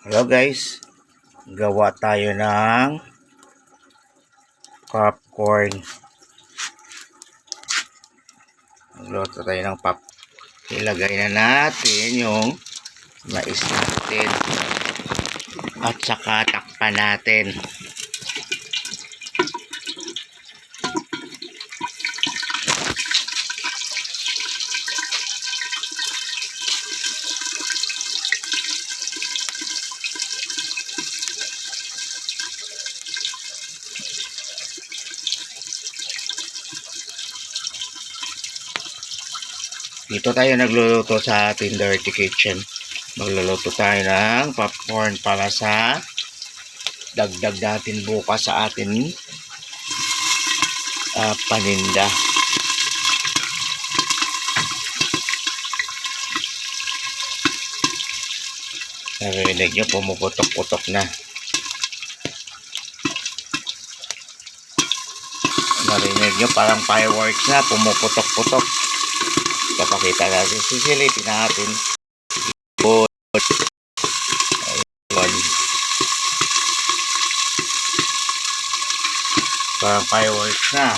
Hello guys, gawa tayo ng popcorn. Magluto tayo ng pop. Ilagay na natin yung mais natin at saka takpan natin. Dito tayo nagluluto sa ating dirty kitchen. Magluluto tayo ng popcorn para sa dagdag natin bukas sa ating paninda. Narinig nyo, pumuputok-putok na. Narinig nyo, parang fireworks na, pumuputok-putok. Papakita natin, sisilipin natin. Ayun. Parang fireworks na.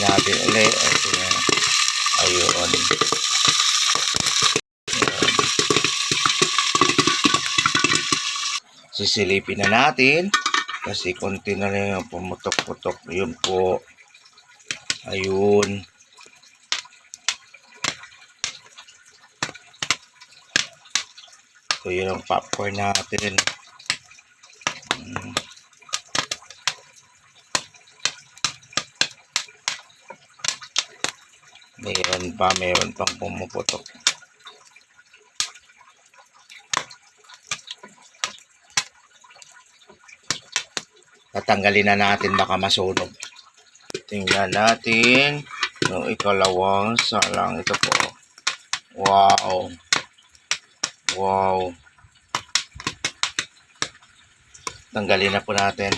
Natin ulit. Ayun. Sisilipin na natin kasi konti na lang yung pumutok-putok. Yun po. Ayun. So yun ang popcorn natin. Meron pang pumuputok. Tatanggalin na natin, baka masunog. Tingnan natin yung ikalawang salang. Ito po. Wow. Wow. Tanggalin na po natin.